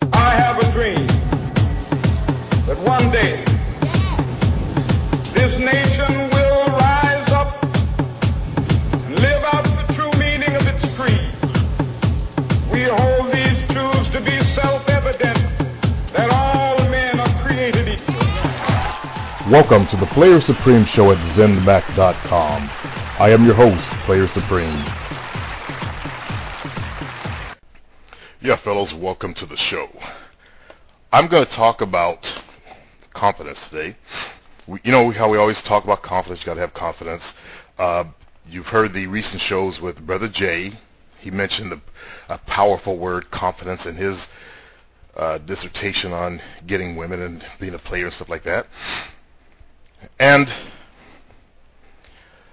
I have a dream that one day this nation will rise up and live out the true meaning of its creed. We hold these truths to be self-evident, that all men are created equal. Welcome to the Player Supreme Show at ZenMac.com. I am your host, Player Supreme. Yeah, fellows, welcome to the show. I'm going to talk about confidence today. You know how we always talk about confidence. You got to have confidence. You've heard the recent shows with Brother Jay. He mentioned a powerful word, confidence, in his dissertation on getting women and being a player and stuff like that. And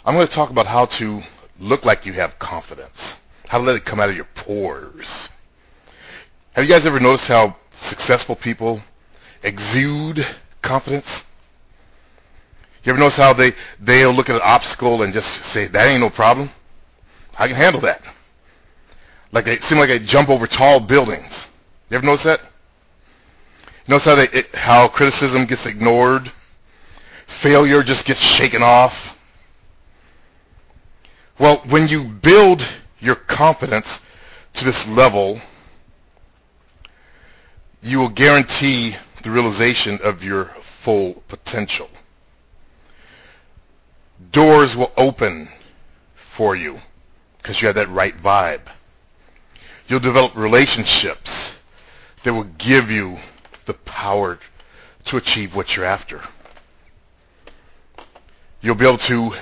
I'm going to talk about how to look like you have confidence, how to let it come out of your pores. Have you guys ever noticed how successful people exude confidence? You ever notice how they'll look at an obstacle and just say, that ain't no problem? I can handle that. Like they seem like they jump over tall buildings. You ever notice that? You notice how criticism gets ignored? Failure just gets shaken off? Well, when you build your confidence to this level, you will guarantee the realization of your full potential. Doors will open for you because you have that right vibe. You'll develop relationships that will give you the power to achieve what you're after. You'll be able to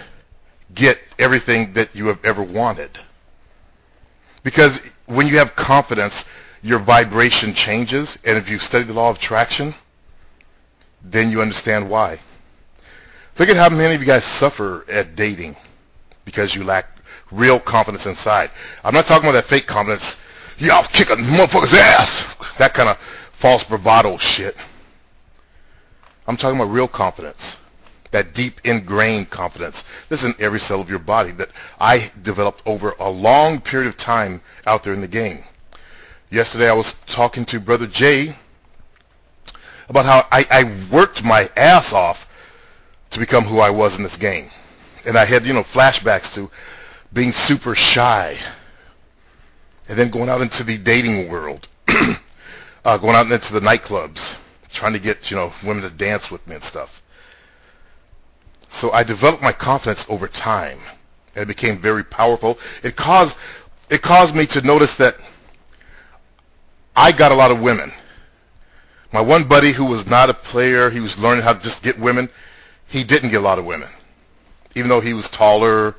get everything that you have ever wanted. Because when you have confidence, your vibration changes, and if you study the law of attraction, then you understand why. Look at how many of you guys suffer at dating because you lack real confidence inside. I'm not talking about that fake confidence. Yeah, I'll kick a motherfucker's ass. That kind of false bravado shit. I'm talking about real confidence. That deep ingrained confidence. This is in every cell of your body that I developed over a long period of time out there in the game. Yesterday I was talking to Brother Jay about how I worked my ass off to become who I was in this game. And I had, flashbacks to being super shy and then going out into the dating world, going out into the nightclubs, trying to get, women to dance with me and stuff. So I developed my confidence over time, and it became very powerful. It caused me to notice that I got a lot of women. My one buddy who was not a player, he was learning how to just get women, he didn't get a lot of women. Even though he was taller,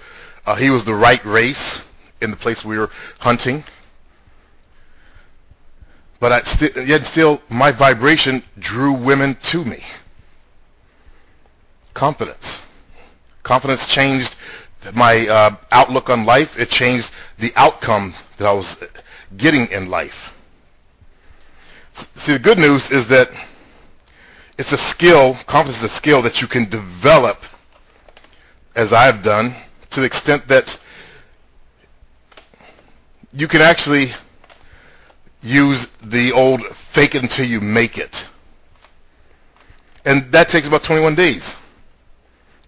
he was the right race in the place we were hunting. But yet still, my vibration drew women to me. Confidence. Confidence changed my outlook on life. It changed the outcome that I was getting in life. See, the good news is that it's a skill, confidence is a skill that you can develop, as I've done, to the extent that you can actually use the old fake it until you make it. And that takes about 21 days.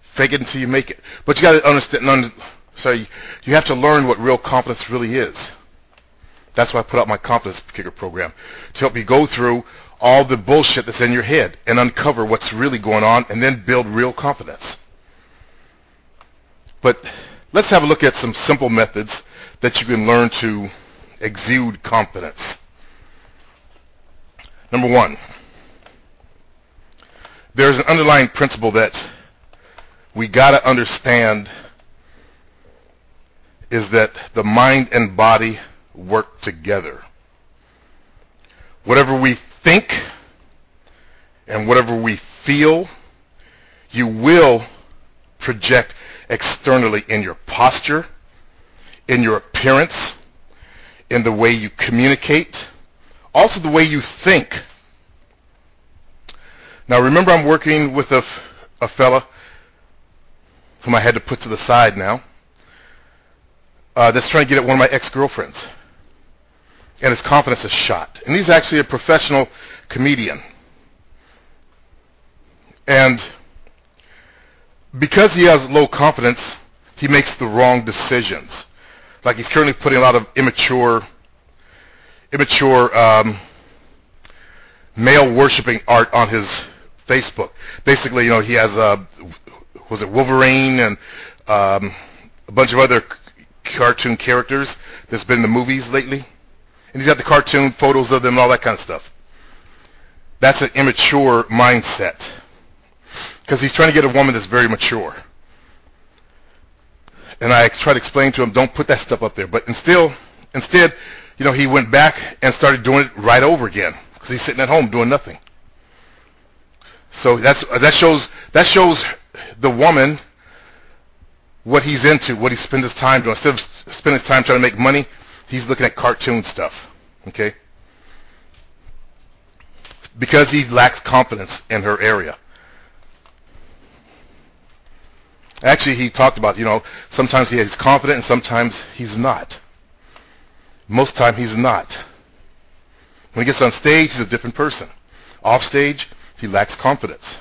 Fake it until you make it. But you got to understand, you have to learn what real confidence really is. That's why I put out my Confidence Kicker program, to help you go through all the bullshit that's in your head and uncover what's really going on and then build real confidence. But let's have a look at some simple methods that you can learn to exude confidence. Number one, there's an underlying principle that we got to understand, is that the mind and body work together. Whatever we think and whatever we feel, you will project externally in your posture, in your appearance, in the way you communicate, also the way you think. Now remember, I'm working with a fella whom I had to put to the side now, that's trying to get at one of my ex-girlfriends. and his confidence is shot. And he's actually a professional comedian. And because he has low confidence, he makes the wrong decisions. Like he's currently putting a lot of immature male worshiping art on his Facebook. Basically, he has was it Wolverine and a bunch of other cartoon characters that's been in the movies lately, and he's got the cartoon photos of them and all that kind of stuff. That's an immature mindset, because he's trying to get a woman that's very mature. And I try to explain to him, don't put that stuff up there. But instead, he went back and started doing it right over again, because he's sitting at home doing nothing. So that shows the woman what he's into, what he spends his time doing. Instead of spending his time trying to make money, he's looking at cartoon stuff. Okay? Because he lacks confidence in her area. Actually, he talked about, sometimes he is confident and sometimes he's not. Most time he's not. When he gets on stage, he's a different person. Off stage, he lacks confidence.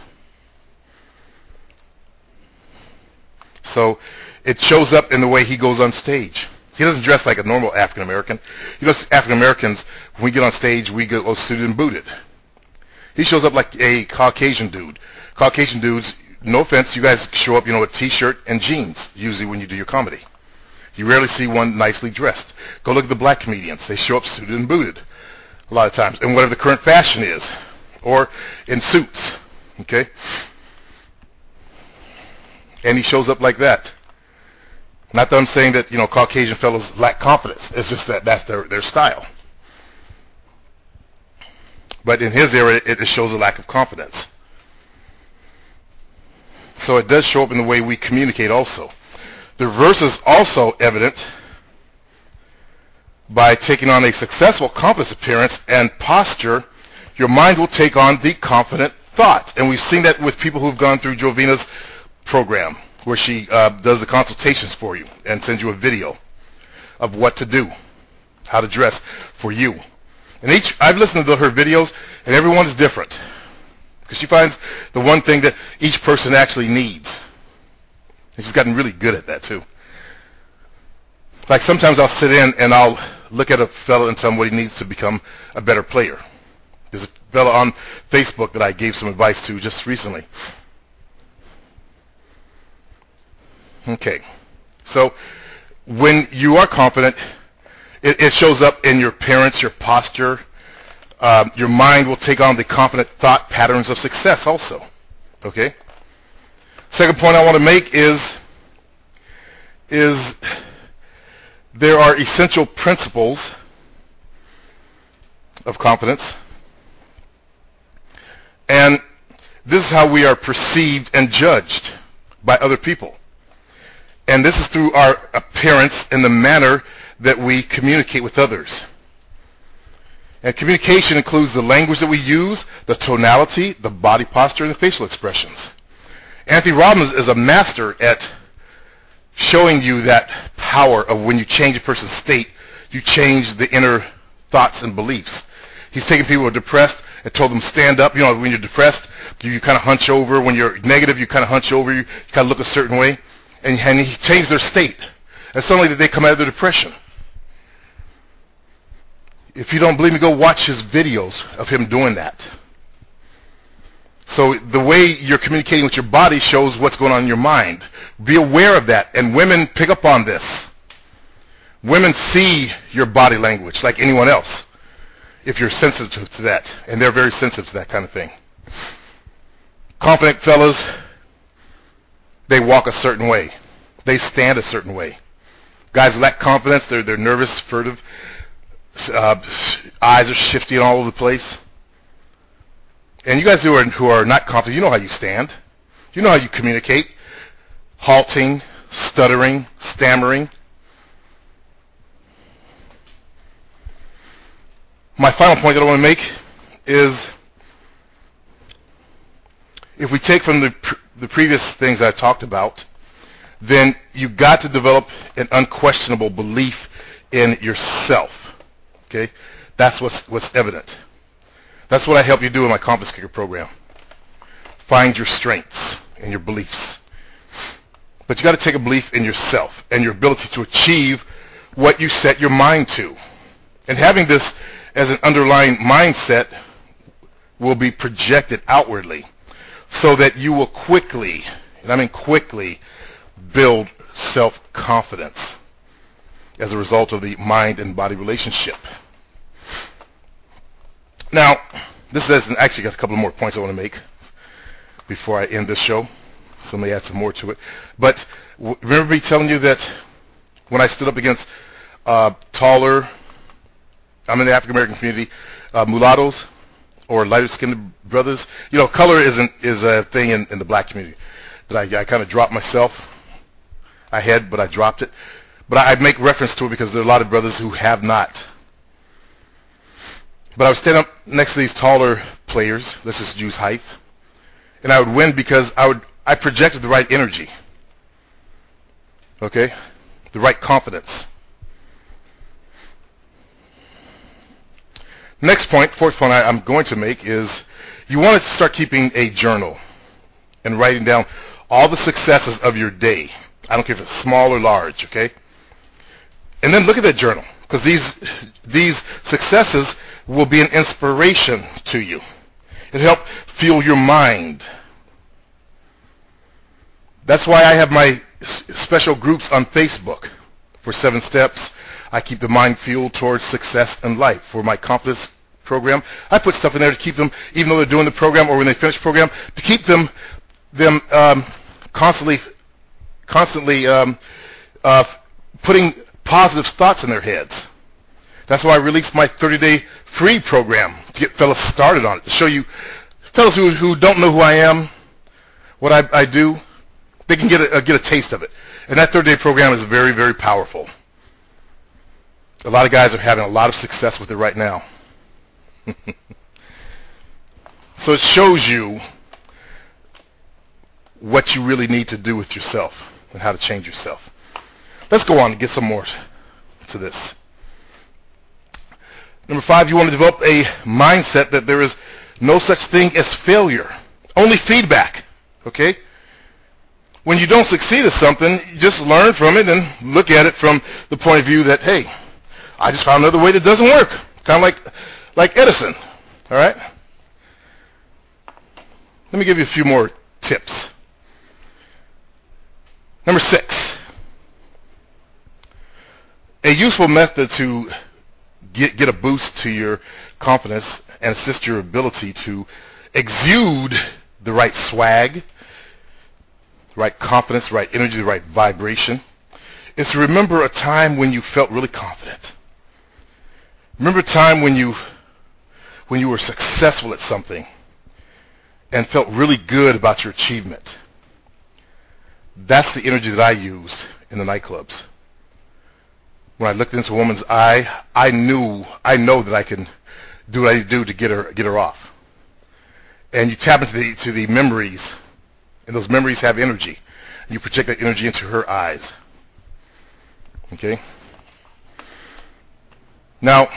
So it shows up in the way he goes on stage. He doesn't dress like a normal African American. African Americans, when we get on stage, we go suited and booted. He shows up like a Caucasian dude. Caucasian dudes, no offense, you guys show up, with t-shirt and jeans, usually when you do your comedy. You rarely see one nicely dressed. Go look at the black comedians. They show up suited and booted a lot of times, and whatever the current fashion is, or in suits, okay? And he shows up like that. Not that I'm saying that, Caucasian fellas lack confidence. It's just that that's their style. But in his area, it shows a lack of confidence. So it does show up in the way we communicate also. The reverse is also evident by taking on a successful confidence appearance and posture. Your mind will take on the confident thought. And we've seen that with people who've gone through Jovina's program, where she does the consultations for you and sends you a video of what to do, how to dress for you. And I've listened to her videos, and every one is different, because she finds the one thing that each person actually needs. And she's gotten really good at that too. Like sometimes I'll sit in and I'll look at a fellow and tell him what he needs to become a better player. There's a fellow on Facebook that I gave some advice to just recently. Okay, so when you are confident, it shows up in your appearance, your posture. Your mind will take on the confident thought patterns of success also. Okay? Second point I want to make is there are essential principles of confidence. And this is how we are perceived and judged by other people. And this is through our appearance and the manner that we communicate with others. And communication includes the language that we use, the tonality, the body posture, and the facial expressions. Anthony Robbins is a master at showing you that power of when you change a person's state, you change the inner thoughts and beliefs. He's taken people who are depressed and told them stand up. When you're depressed, you kind of hunch over. When you're negative, you kind of hunch over. You kind of look a certain way. And he changed their state. And suddenly they come out of their depression. If you don't believe me, go watch his videos of him doing that. So the way you're communicating with your body shows what's going on in your mind. Be aware of that. And women pick up on this. Women see your body language like anyone else if you're sensitive to that. And they're very sensitive to that kind of thing. Confident fellas, they walk a certain way. They stand a certain way. Guys lack confidence. They're nervous, furtive. Eyes are shifty all over the place. And you guys who are not confident, you know how you stand. You know how you communicate. Halting, stuttering, stammering. My final point that I want to make is, if we take from the previous things I talked about, then you've got to develop an unquestionable belief in yourself. Okay? That's what's evident. That's what I help you do in my Confidence Kicker program. Find your strengths and your beliefs. But you got to take a belief in yourself and your ability to achieve what you set your mind to. And having this as an underlying mindset will be projected outwardly so that you will quickly, and I mean quickly, build self-confidence as a result of the mind and body relationship. Now, this has actually got a couple more points I want to make before I end this show. So let me add some more to it. But remember me telling you that when I stood up against taller, I'm in the African American community, mulattoes or lighter skinned brothers. You know, color is a thing in the black community that I kind of dropped myself. I had, but I dropped it. But I make reference to it because there are a lot of brothers who have not. But I would stand up next to these taller players, let's just use height, and I would win because I projected the right energy. Okay? The right confidence. Next point, fourth point I'm going to make is you want to start keeping a journal and writing down all the successes of your day. I don't care if it's small or large, okay? And then look at that journal, because these successes will be an inspiration to you. It'll help fuel your mind. That's why I have my special groups on Facebook. For 7 steps, I keep the mind fueled towards success in life. For my confidence program, I put stuff in there to keep them, even though they're doing the program or when they finish the program, to keep them constantly putting positive thoughts in their heads. That's why I released my 30-day free program to get fellas started on it, to show you fellas who don't know who I am, what I do, they can get a taste of it. And that 30-day program is very, very powerful. A lot of guys are having a lot of success with it right now. So it shows you what you really need to do with yourself and how to change yourself. Let's go on and get some more to this. Number 5, you want to develop a mindset that there is no such thing as failure, only feedback. Okay? When you don't succeed at something, you just learn from it and look at it from the point of view that, hey, I just found another way that doesn't work. Kind of like Edison. All right? Let me give you a few more tips. Number 6. A useful method to get a boost to your confidence and assist your ability to exude the right swag, the right confidence, the right energy, the right vibration is to remember a time when you felt really confident. Remember a time when you were successful at something and felt really good about your achievement. That's the energy that I used in the nightclubs. When I looked into a woman's eye, I know that I can do what I need to do to get her off. And you tap into the memories, and those memories have energy. And you project that energy into her eyes. Okay? Now,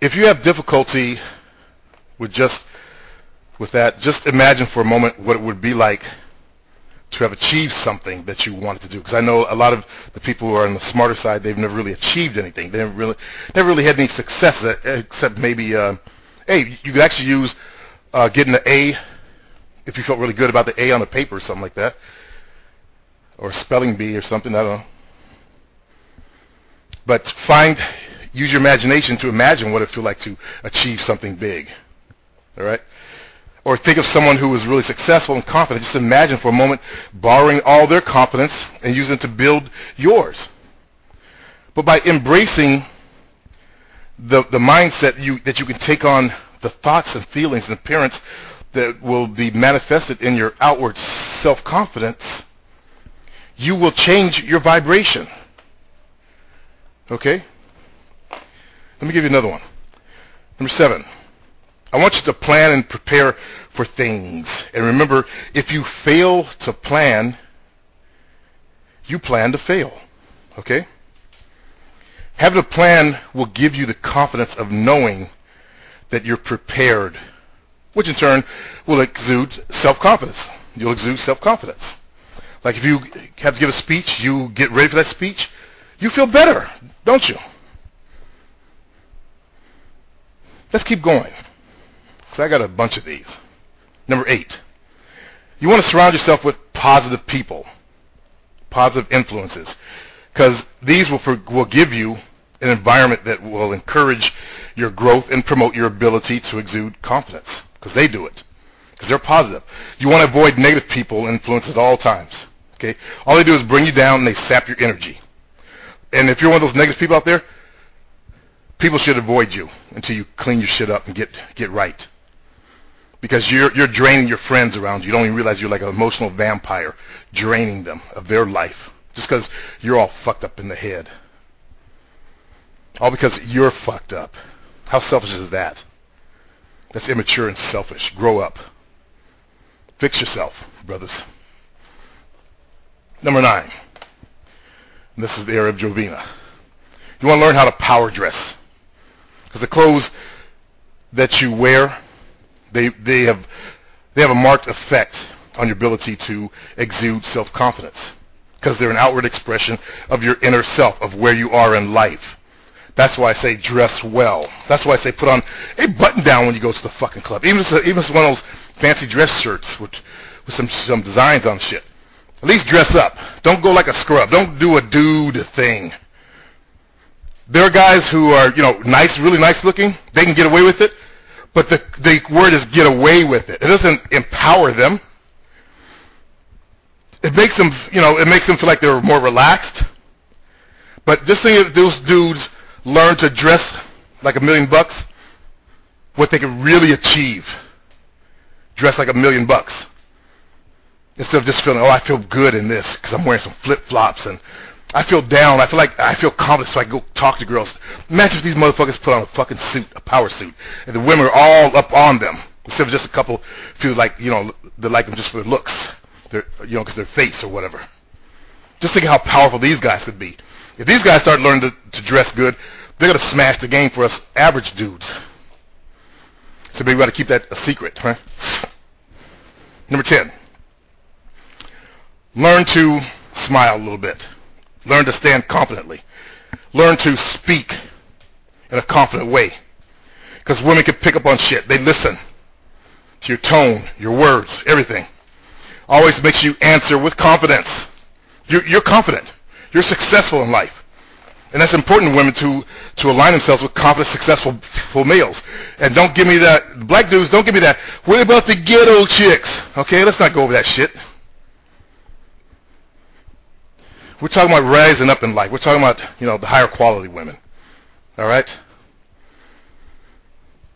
if you have difficulty with that, just imagine for a moment what it would be like to have achieved something that you wanted to do. Because I know a lot of the people who are on the smarter side, they've never really achieved anything. They never really had any success, except maybe, hey, you could actually use getting an A if you felt really good about the A on the paper or something like that. Or spelling bee or something, I don't know. But use your imagination to imagine what it feels like to achieve something big. All right? Or think of someone who was really successful and confident. Just imagine for a moment borrowing all their confidence and using it to build yours. But by embracing the mindset that you can take on the thoughts and feelings and appearance that will be manifested in your outward self-confidence, you will change your vibration. Okay? Let me give you another one. Number 7. I want you to plan and prepare for things. And remember, if you fail to plan, you plan to fail. Okay? Having a plan will give you the confidence of knowing that you're prepared, which in turn will exude self-confidence. You'll exude self-confidence. Like if you have to give a speech, you get ready for that speech, you feel better, don't you? Let's keep going. So I got a bunch of these. Number 8. You want to surround yourself with positive people, positive influences, because these will give you an environment that will encourage your growth and promote your ability to exude confidence, because they do it, because they're positive. You want to avoid negative people influence at all times. Okay? All they do is bring you down and they sap your energy. And if you're one of those negative people out there, people should avoid you until you clean your shit up and get right. Because you're draining your friends around you. You don't even realize you're like an emotional vampire, draining them of their life just because you're all fucked up in the head. All because you're fucked up. How selfish is that? That's immature and selfish. Grow up. Fix yourself, brothers. Number 9. And this is the era of Jovina. You want to learn how to power dress. Because the clothes that you wear, they have a marked effect on your ability to exude self-confidence. Because they're an outward expression of your inner self, of where you are in life. That's why I say dress well. That's why I say put on a button down when you go to the fucking club. Even if it's one of those fancy dress shirts with some designs on shit. At least dress up. Don't go like a scrub. Don't do a dude thing. There are guys who are, nice, really nice looking. They can get away with it. But the word is get away with it. It doesn't empower them. It makes them, feel like they're more relaxed. But just think if those dudes learn to dress like $1 million, what they can really achieve. Dress like $1 million. Instead of just feeling, I feel good in this because I'm wearing some flip-flops and I feel down. I feel confident so I can go talk to girls. Imagine if these motherfuckers put on a fucking suit, a power suit, and the women are all up on them instead of just a couple feel like, they like them just for their looks, because their face or whatever. Just think how powerful these guys could be. If these guys start learning to dress good, they're going to smash the game for us average dudes. So maybe we got to keep that a secret, right? Number 10. Learn to smile a little bit. Learn to stand confidently. Learn to speak in a confident way. Because women can pick up on shit. They listen to your tone, your words, everything. Always makes you answer with confidence. You're confident. You're successful in life. And that's important in women to align themselves with confident, successful males. And don't give me that, black dudes, don't give me that, what about the ghetto chicks? Okay, let's not go over that shit. We're talking about rising up in life. We're talking about, the higher quality women. All right?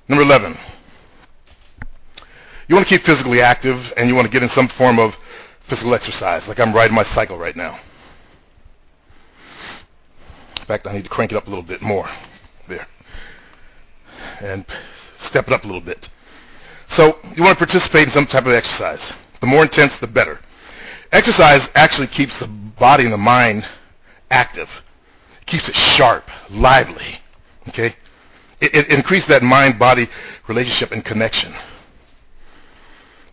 Number 11. You want to keep physically active, and you want to get in some form of physical exercise, like I'm riding my cycle right now. In fact, I need to crank it up a little bit more. There. And step it up a little bit. So you want to participate in some type of exercise. The more intense, the better. Exercise actually keeps the body and the mind active. It keeps it sharp, lively. Okay? It increases that mind-body relationship and connection.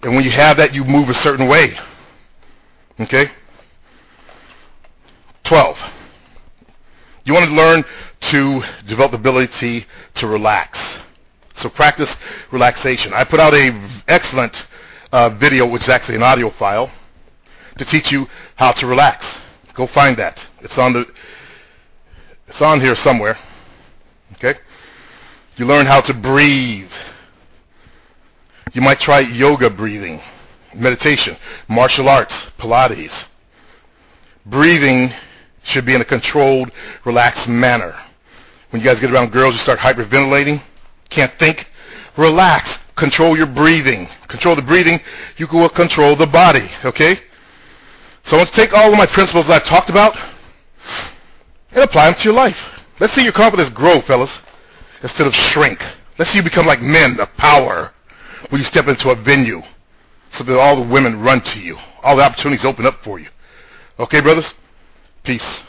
And when you have that, you move a certain way. Okay? 12. You want to learn to develop the ability to relax. So practice relaxation. I put out an excellent video, which is actually an audio file, to teach you how to relax. Go find that. It's on here somewhere. Okay? You learn how to breathe. You might try yoga breathing, meditation, martial arts, Pilates. Breathing should be in a controlled, relaxed manner. When you guys get around girls, you start hyperventilating, can't think, relax, control your breathing. Control the breathing, you will control the body, okay? So I want to take all of my principles that I've talked about and apply them to your life. Let's see your confidence grow, fellas, instead of shrink. Let's see you become like men of power when you step into a venue so that all the women run to you. All the opportunities open up for you. Okay, brothers? Peace.